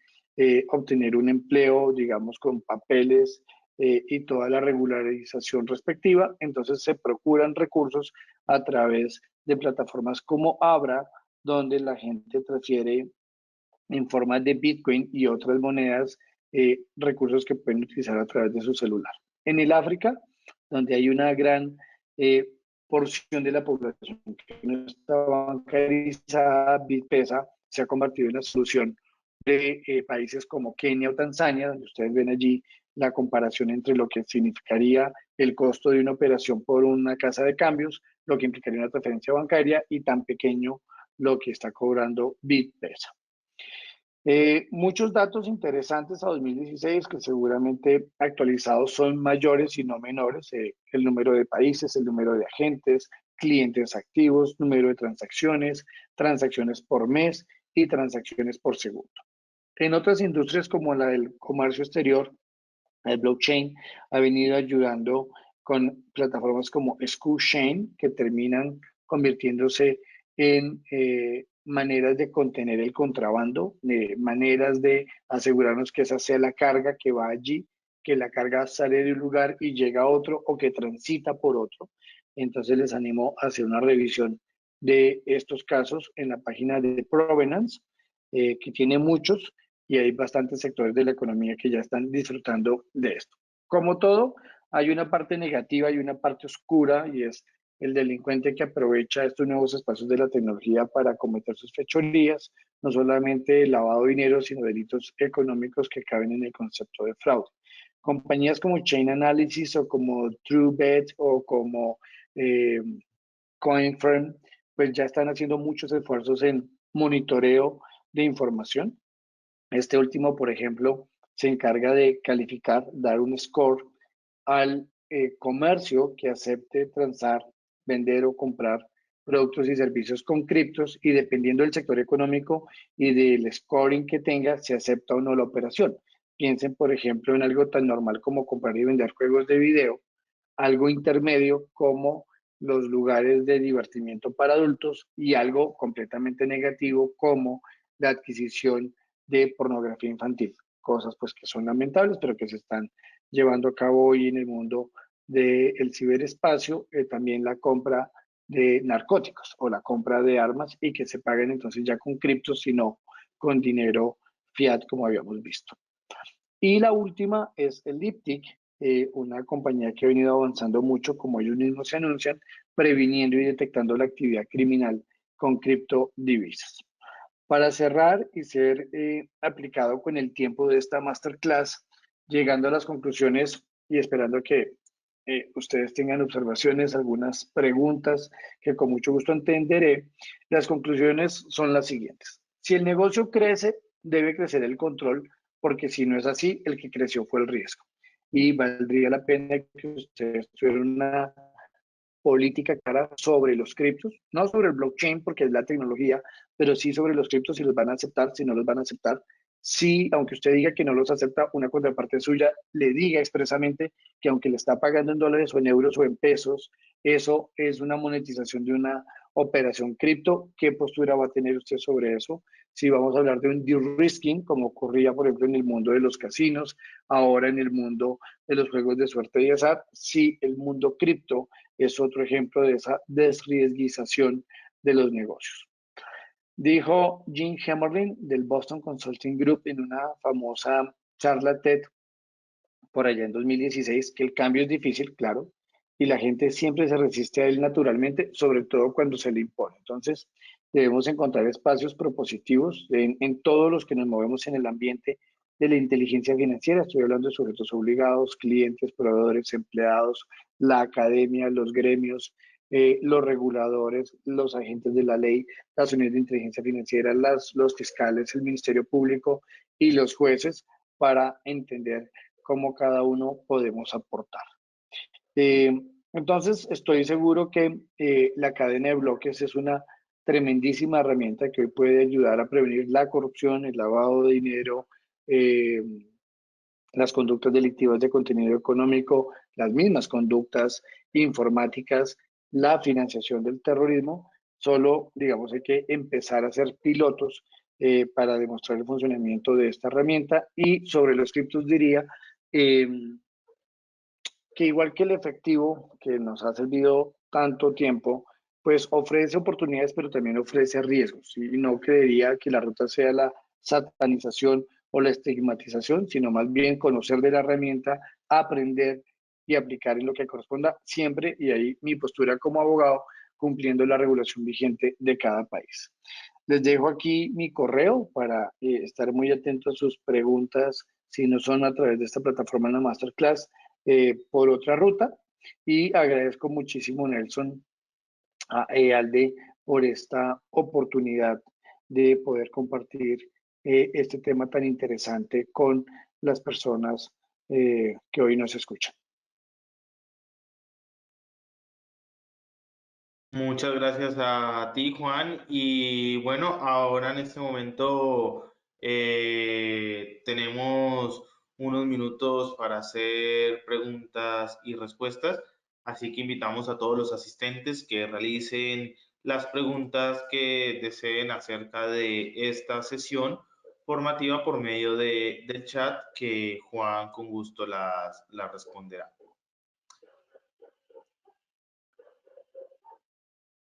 obtener un empleo, digamos, con papeles y toda la regularización respectiva. Entonces se procuran recursos a través de plataformas como Abra, donde la gente transfiere en forma de Bitcoin y otras monedas, recursos que pueden utilizar a través de su celular. En el África, donde hay una gran porción de la población que no está bancarizada, BitPesa se ha convertido en la solución de países como Kenia o Tanzania, donde ustedes ven allí la comparación entre lo que significaría el costo de una operación por una casa de cambios, lo que implicaría una transferencia bancaria y tan pequeño lo que está cobrando BitPesa. Muchos datos interesantes a 2016 que seguramente actualizados son mayores y no menores. El número de países, el número de agentes, clientes activos, número de transacciones, transacciones por mes y transacciones por segundo. En otras industrias como la del comercio exterior, el blockchain ha venido ayudando con plataformas como SkuChain que terminan convirtiéndose en maneras de contener el contrabando, maneras de asegurarnos que esa sea la carga que va allí, que la carga sale de un lugar y llega a otro o que transita por otro. Entonces les animo a hacer una revisión de estos casos en la página de Provenance. que tiene muchos y hay bastantes sectores de la economía que ya están disfrutando de esto. Como todo, hay una parte negativa y una parte oscura y es el delincuente que aprovecha estos nuevos espacios de la tecnología para cometer sus fechorías, no solamente lavado de dinero, sino delitos económicos que caben en el concepto de fraude. Compañías como Chain Analysis o como TrueBet o como eh, CoinFirm, pues ya están haciendo muchos esfuerzos en monitoreo de información. Este último, por ejemplo, se encarga de calificar, dar un score al comercio que acepte transar, vender o comprar productos y servicios con criptos y dependiendo del sector económico y del scoring que tenga, se acepta o no la operación. Piensen, por ejemplo, en algo tan normal como comprar y vender juegos de video, algo intermedio como los lugares de divertimiento para adultos y algo completamente negativo como la adquisición de pornografía infantil. Cosas pues que son lamentables, pero que se están llevando a cabo hoy en el mundo del ciberespacio, también la compra de narcóticos o la compra de armas y que se paguen entonces ya con criptos, sino con dinero fiat como habíamos visto. Y la última es el Diptic, una compañía que ha venido avanzando mucho, como ellos mismos se anuncian, previniendo y detectando la actividad criminal con criptodivisas. Para cerrar y ser aplicado con el tiempo de esta masterclass, llegando a las conclusiones y esperando que ustedes tengan observaciones, algunas preguntas que con mucho gusto entenderé, las conclusiones son las siguientes. Si el negocio crece, debe crecer el control, porque si no es así, el que creció fue el riesgo. Y valdría la pena que ustedes tuvieran una política clara sobre los criptos, no sobre el blockchain porque es la tecnología, pero sí sobre los criptos si los van a aceptar, si no los van a aceptar. Si, aunque usted diga que no los acepta, una contraparte suya le diga expresamente que aunque le está pagando en dólares o en euros o en pesos, eso es una monetización de una operación cripto. ¿Qué postura va a tener usted sobre eso? Si vamos a hablar de un de-risking, como ocurría, por ejemplo, en el mundo de los casinos, ahora en el mundo de los juegos de suerte y azar, si el mundo cripto es otro ejemplo de esa desriesguización de los negocios. Dijo Jim Hammerlin del Boston Consulting Group en una famosa charla TED por allá en 2016 que el cambio es difícil, claro, y la gente siempre se resiste a él naturalmente, sobre todo cuando se le impone. Entonces, debemos encontrar espacios propositivos en todos los que nos movemos en el ambiente de la inteligencia financiera. Estoy hablando de sujetos obligados, clientes, proveedores, empleados, la academia, los gremios, los reguladores, los agentes de la ley, las unidades de inteligencia financiera, los fiscales, el Ministerio Público y los jueces para entender cómo cada uno podemos aportar. Eh, entonces, estoy seguro que la cadena de bloques es una tremendísima herramienta que hoy puede ayudar a prevenir la corrupción, el lavado de dinero, eh, las conductas delictivas de contenido económico, las mismas conductas informáticas, la financiación del terrorismo. Solo, digamos, hay que empezar a ser pilotos para demostrar el funcionamiento de esta herramienta. Y sobre los criptos diría eh, que igual que el efectivo que nos ha servido tanto tiempo, pues ofrece oportunidades, pero también ofrece riesgos. Y no creería que la ruta sea la satanización o la estigmatización, sino más bien conocer de la herramienta, aprender y aplicar en lo que corresponda siempre, y ahí mi postura como abogado, cumpliendo la regulación vigente de cada país. Les dejo aquí mi correo para estar muy atentos a sus preguntas, si no son a través de esta plataforma en la Masterclass, por otra ruta. Y agradezco muchísimo, Nelson, a Alde, por esta oportunidad de poder compartir este tema tan interesante con las personas que hoy nos escuchan. Muchas gracias a ti, Juan. Y bueno, ahora en este momento tenemos unos minutos para hacer preguntas y respuestas, así que invitamos a todos los asistentes que realicen las preguntas que deseen acerca de esta sesión formativa por medio del chat que Juan con gusto las responderá.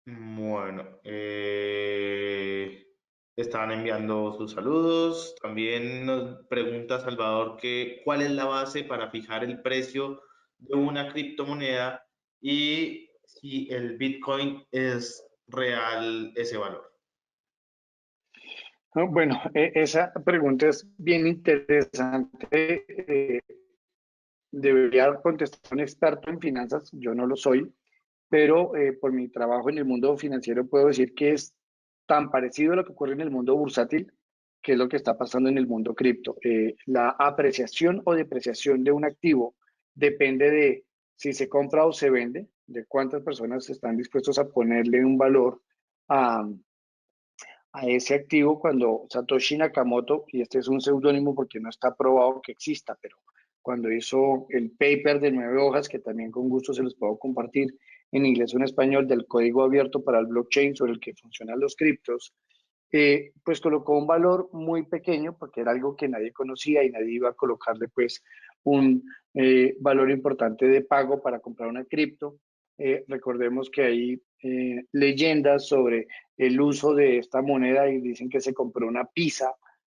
Bueno, Están enviando sus saludos. También nos pregunta Salvador que cuál es la base para fijar el precio de una criptomoneda y si el Bitcoin es real ese valor. No, bueno, esa pregunta es bien interesante. Debería contestar un experto en finanzas, yo no lo soy, pero por mi trabajo en el mundo financiero puedo decir que es tan parecido a lo que ocurre en el mundo bursátil, que es lo que está pasando en el mundo cripto. La apreciación o depreciación de un activo depende de si se compra o se vende, de cuántas personas están dispuestos a ponerle un valor a, a ese activo cuando Satoshi Nakamoto, y este es un seudónimo porque no está probado que exista, pero cuando hizo el paper de 9 hojas, que también con gusto se los puedo compartir en inglés o en español, del código abierto para el blockchain sobre el que funcionan los criptos, pues colocó un valor muy pequeño porque era algo que nadie conocía y nadie iba a colocarle pues un valor importante de pago para comprar una cripto. Recordemos que hay leyendas sobre el uso de esta moneda y dicen que se compró una pizza,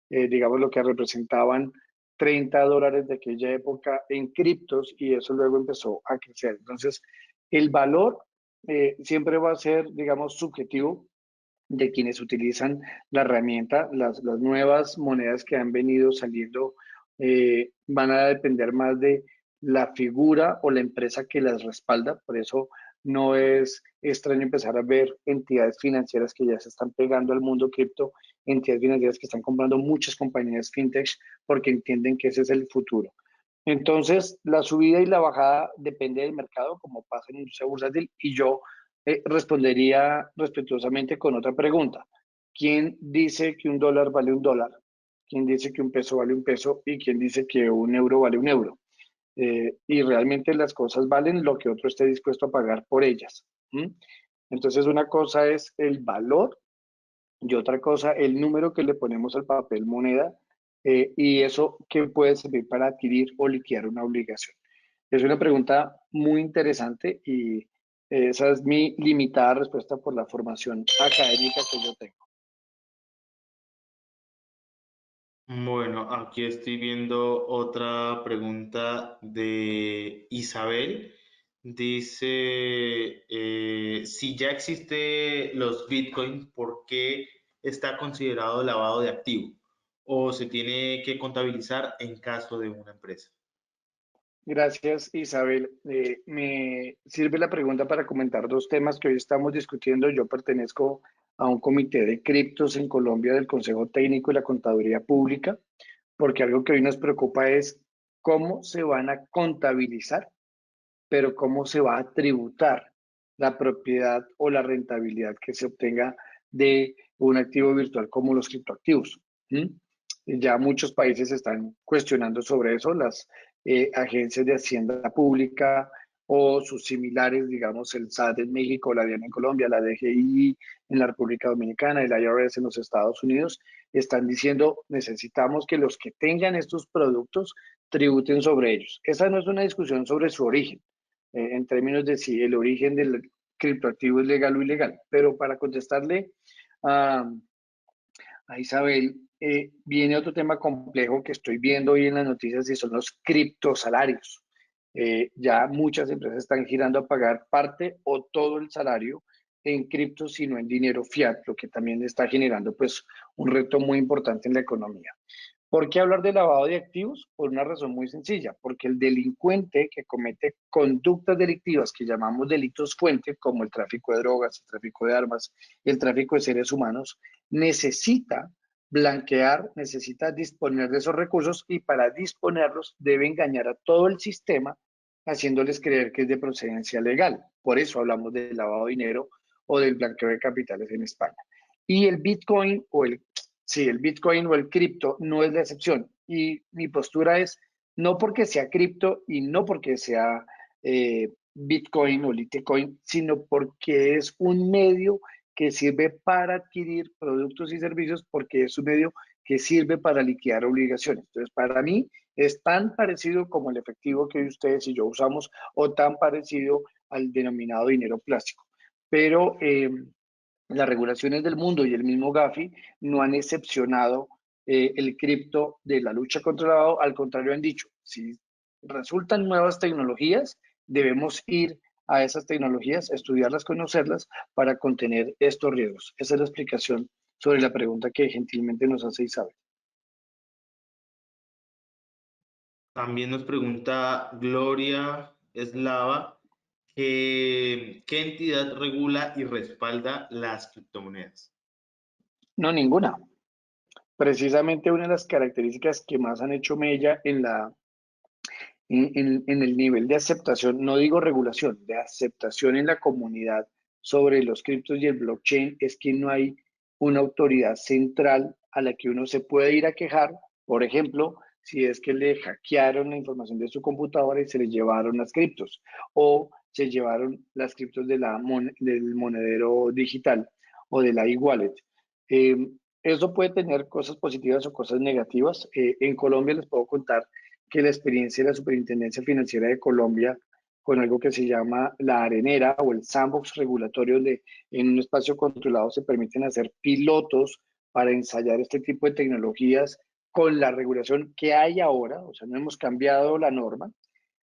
digamos lo que representaban $30 de aquella época en criptos y eso luego empezó a crecer. Entonces, el valor siempre va a ser, digamos, subjetivo de quienes utilizan la herramienta. Las nuevas monedas que han venido saliendo van a depender más de la figura o la empresa que las respalda. Por eso no es extraño empezar a ver entidades financieras que ya se están pegando al mundo cripto, entidades financieras que están comprando muchas compañías fintech porque entienden que ese es el futuro. Entonces, la subida y la bajada depende del mercado, como pasa en la industria bursátil, y yo respondería respetuosamente con otra pregunta. ¿Quién dice que un dólar vale un dólar? ¿Quién dice que un peso vale un peso? ¿Y quién dice que un euro vale un euro? Y realmente las cosas valen lo que otro esté dispuesto a pagar por ellas. ¿Mm? Entonces, una cosa es el valor y otra cosa, el número que le ponemos al papel moneda y eso que puede servir para adquirir o liquidar una obligación. Es una pregunta muy interesante y esa es mi limitada respuesta por la formación académica que yo tengo. Bueno, aquí estoy viendo otra pregunta de Isabel. Dice, si ya existe los Bitcoin, ¿por qué está considerado lavado de activo? ¿O se tiene que contabilizar en caso de una empresa? Gracias, Isabel. Me sirve la pregunta para comentar dos temas que hoy estamos discutiendo. Yo pertenezco a un comité de criptos en Colombia del Consejo Técnico y la Contaduría Pública, porque algo que hoy nos preocupa es cómo se van a contabilizar, pero cómo se va a tributar la propiedad o la rentabilidad que se obtenga de un activo virtual como los criptoactivos. ¿Mm? Ya muchos países están cuestionando sobre eso, las agencias de Hacienda Pública o sus similares, digamos, el SAT en México, la DIAN en Colombia, la DGI en la República Dominicana, el IRS en los Estados Unidos, están diciendo necesitamos que los que tengan estos productos tributen sobre ellos. Esa no es una discusión sobre su origen, en términos de si el origen del criptoactivo es legal o ilegal. Pero para contestarle a, a Isabel, viene otro tema complejo que estoy viendo hoy en las noticias y son los criptosalarios. Ya muchas empresas están girando a pagar parte o todo el salario en criptos, sino en dinero fiat, lo que también está generando pues un reto muy importante en la economía. ¿Por qué hablar de lavado de activos? Por una razón muy sencilla, porque el delincuente que comete conductas delictivas que llamamos delitos fuente, como el tráfico de drogas, el tráfico de armas, el tráfico de seres humanos, necesita blanquear, necesita disponer de esos recursos y para disponerlos debe engañar a todo el sistema haciéndoles creer que es de procedencia legal. Por eso hablamos del lavado de dinero o del blanqueo de capitales en España. Y el Bitcoin o el Sí, el Bitcoin o el cripto no es la excepción. Y mi postura es no porque sea cripto y no porque sea Bitcoin o Litecoin, sino porque es un medio que sirve para adquirir productos y servicios, porque es un medio que sirve para liquidar obligaciones. Entonces, para mí es tan parecido como el efectivo que hoy ustedes y yo usamos o tan parecido al denominado dinero plástico. Pero Las regulaciones del mundo y el mismo Gafi no han excepcionado el cripto de la lucha contra el lavado, al contrario han dicho, si resultan nuevas tecnologías, debemos ir a esas tecnologías, estudiarlas, conocerlas para contener estos riesgos. Esa es la explicación sobre la pregunta que gentilmente nos hace Isabel. También nos pregunta Gloria Eslava, ¿qué entidad regula y respalda las criptomonedas? No, ninguna. Precisamente una de las características que más han hecho mella en el nivel de aceptación, no digo regulación, de aceptación en la comunidad sobre los criptos y el blockchain es que no hay una autoridad central a la que uno se puede ir a quejar, por ejemplo, si es que le hackearon la información de su computadora y se le llevaron las criptos o se llevaron las criptos del monedero digital o de la e-wallet. Eh, Eso puede tener cosas positivas o cosas negativas. En Colombia les puedo contar que la experiencia de la Superintendencia Financiera de Colombia con algo que se llama la arenera o el sandbox regulatorio, donde en un espacio controlado se permiten hacer pilotos para ensayar este tipo de tecnologías con la regulación que hay ahora, o sea, no hemos cambiado la norma,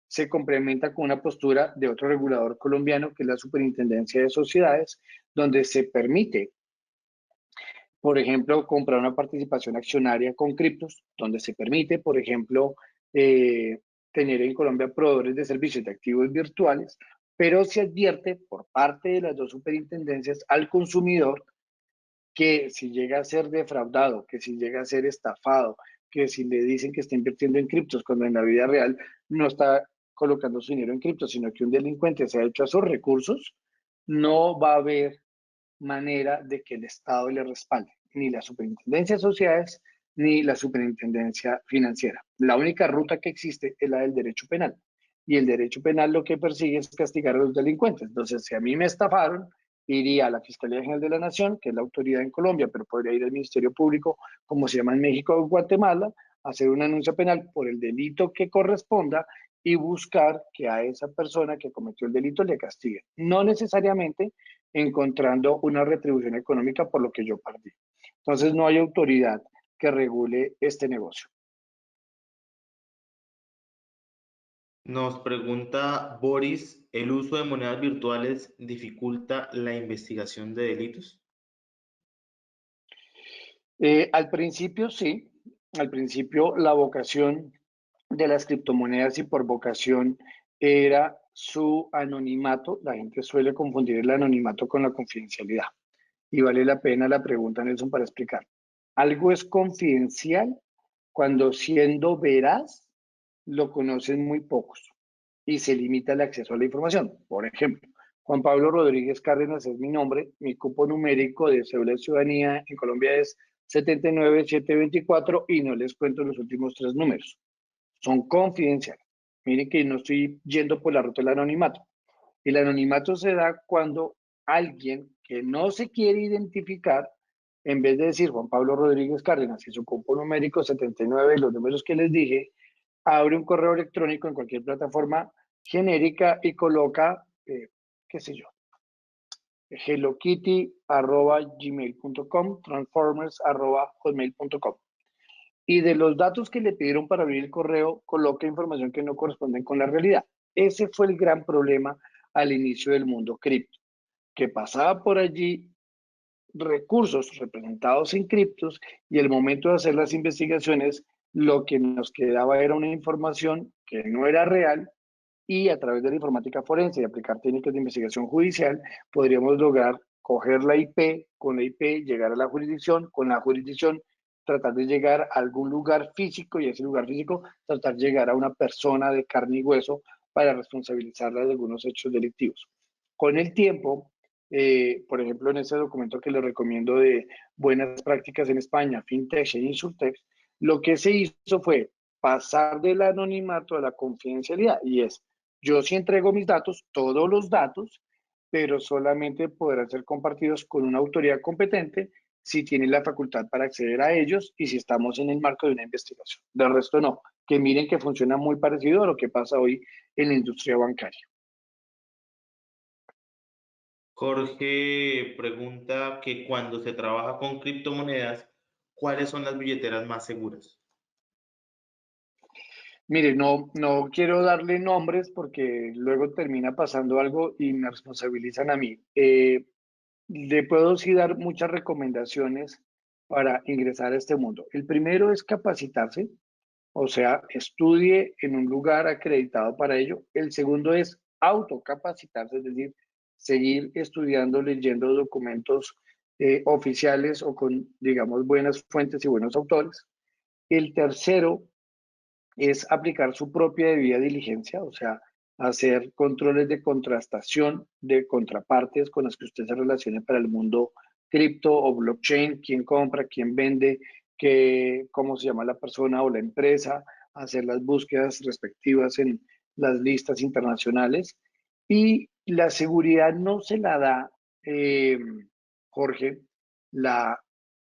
se complementa con una postura de otro regulador colombiano, que es la Superintendencia de Sociedades, donde se permite, por ejemplo, comprar una participación accionaria con criptos, donde se permite, por ejemplo, eh, tener en Colombia proveedores de servicios de activos virtuales, pero se advierte por parte de las dos superintendencias al consumidor que si llega a ser defraudado, que si llega a ser estafado, que si le dicen que está invirtiendo en criptos cuando en la vida real no está colocando su dinero en criptos, sino que un delincuente se ha hecho a sus recursos, no va a haber manera de que el Estado le respalde, ni la Superintendencia de Sociedades ni la Superintendencia Financiera. La única ruta que existe es la del derecho penal. Y el derecho penal lo que persigue es castigar a los delincuentes. Entonces, si a mí me estafaron, iría a la Fiscalía General de la Nación, que es la autoridad en Colombia, pero podría ir al Ministerio Público, como se llama en México o Guatemala, hacer una denuncia penal por el delito que corresponda y buscar que a esa persona que cometió el delito le castiguen. No necesariamente encontrando una retribución económica por lo que yo perdí. Entonces no hay autoridad que regule este negocio. Nos pregunta Boris, ¿el uso de monedas virtuales dificulta la investigación de delitos? Al principio sí, al principio la vocación de las criptomonedas y por vocación era su anonimato. La gente suele confundir el anonimato con la confidencialidad. Y vale la pena la pregunta, Nelson, para explicar. Algo es confidencial cuando siendo veraz lo conocen muy pocos y se limita el acceso a la información. Por ejemplo, Juan Pablo Rodríguez Cárdenas es mi nombre, mi cupo numérico de cédula de ciudadanía en Colombia es 79724 y no les cuento los últimos tres números. Son confidenciales. Miren que no estoy yendo por la ruta del anonimato. El anonimato se da cuando alguien que no se quiere identificar, en vez de decir Juan Pablo Rodríguez Cárdenas y su cupo numérico 79 y los números que les dije, abre un correo electrónico en cualquier plataforma genérica y coloca, qué sé yo, hellokitty@gmail.com, transformers@hotmail.com. Y de los datos que le pidieron para abrir el correo, coloca información que no corresponde con la realidad. Ese fue el gran problema al inicio del mundo cripto, que pasaba por allí recursos representados en criptos y el momento de hacer las investigaciones, lo que nos quedaba era una información que no era real y a través de la informática forense y aplicar técnicas de investigación judicial, podríamos lograr coger la IP, con la IP llegar a la jurisdicción, con la jurisdicción tratar de llegar a algún lugar físico y ese lugar físico tratar de llegar a una persona de carne y hueso para responsabilizarla de algunos hechos delictivos. Con el tiempo, por ejemplo, en ese documento que les recomiendo de buenas prácticas en España, FinTech e Insurtech, lo que se hizo fue pasar del anonimato a la confidencialidad y es yo sí entrego mis datos, todos los datos, pero solamente podrán ser compartidos con una autoridad competente si tienen la facultad para acceder a ellos y si estamos en el marco de una investigación. Del resto no, que miren que funciona muy parecido a lo que pasa hoy en la industria bancaria. Jorge pregunta que cuando se trabaja con criptomonedas, ¿cuáles son las billeteras más seguras? Mire, no quiero darle nombres porque luego termina pasando algo y me responsabilizan a mí. Le puedo sí dar muchas recomendaciones para ingresar a este mundo. El primero es capacitarse, o sea, estudie en un lugar acreditado para ello. El segundo es autocapacitarse, es decir, seguir estudiando, leyendo documentos oficiales o con, digamos, buenas fuentes y buenos autores. El tercero es aplicar su propia debida diligencia, o sea, hacer controles de contrastación de contrapartes con las que usted se relacione para el mundo cripto o blockchain, quién compra, quién vende, cómo se llama la persona o la empresa, hacer las búsquedas respectivas en las listas internacionales. Y la seguridad no se la da, eh, Jorge, la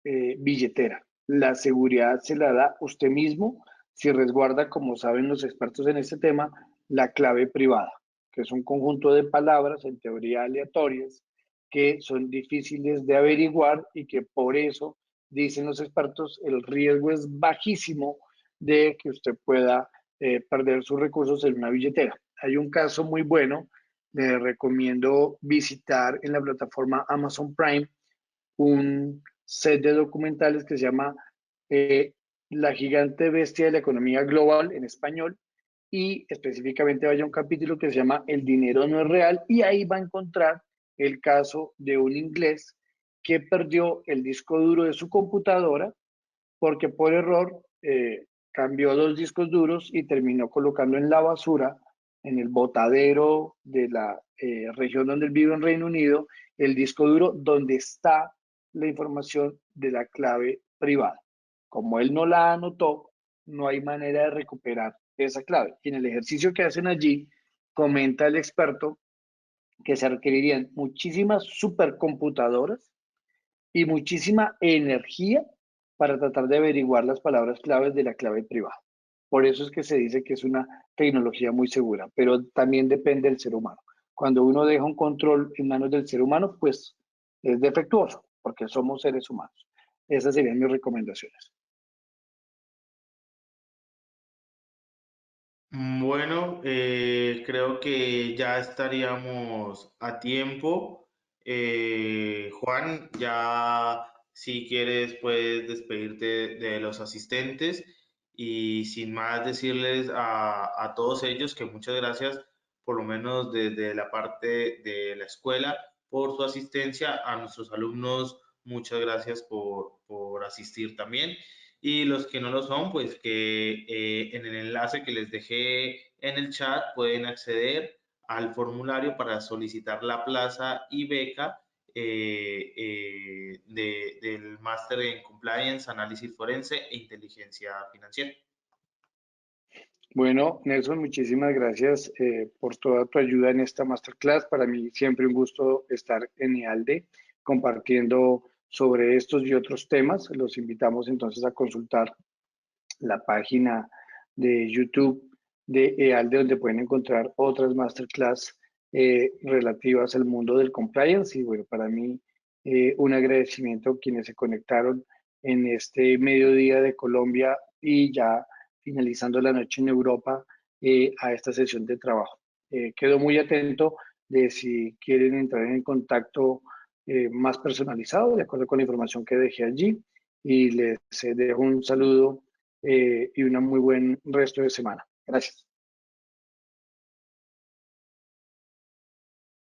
billetera. La seguridad se la da usted mismo si resguarda, como saben los expertos en este tema, la clave privada, que es un conjunto de palabras en teoría aleatorias que son difíciles de averiguar y que por eso, dicen los expertos, el riesgo es bajísimo de que usted pueda perder sus recursos en una billetera. Hay un caso muy bueno, le recomiendo visitar en la plataforma Amazon Prime un set de documentales que se llama eh, La gigante bestia de la economía global en español y específicamente vaya a un capítulo que se llama El dinero no es real y ahí va a encontrar el caso de un inglés que perdió el disco duro de su computadora porque por error cambió dos discos duros y terminó colocando en la basura, en el botadero de la región donde él vive en Reino Unido, el disco duro donde está la información de la clave privada. Como él no la anotó, no hay manera de recuperar esa clave. Y en el ejercicio que hacen allí, comenta el experto que se requerirían muchísimas supercomputadoras y muchísima energía para tratar de averiguar las palabras claves de la clave privada. Por eso es que se dice que es una tecnología muy segura, pero también depende del ser humano. Cuando uno deja un control en manos del ser humano, pues es defectuoso, porque somos seres humanos. Esas serían mis recomendaciones. Bueno, creo que ya estaríamos a tiempo. Juan, ya si quieres puedes despedirte de los asistentes y sin más decirles a todos ellos que muchas gracias, por lo menos desde la parte de la escuela, por su asistencia. A nuestros alumnos, muchas gracias por asistir también. Y los que no lo son, pues que en el enlace que les dejé en el chat pueden acceder al formulario para solicitar la plaza y beca del máster en Compliance, Análisis Forense e Inteligencia Financiera. Bueno, Nelson, muchísimas gracias por toda tu ayuda en esta masterclass. Para mí siempre un gusto estar en IALDE compartiendo sobre estos y otros temas. Los invitamos entonces a consultar la página de YouTube de EALDE, donde pueden encontrar otras masterclass relativas al mundo del compliance. Y bueno, para mí un agradecimiento a quienes se conectaron en este mediodía de Colombia y ya finalizando la noche en Europa a esta sesión de trabajo. Quedo muy atento de si quieren entrar en contacto más personalizado, de acuerdo con la información que dejé allí. Y les dejo un saludo y un muy buen resto de semana. Gracias.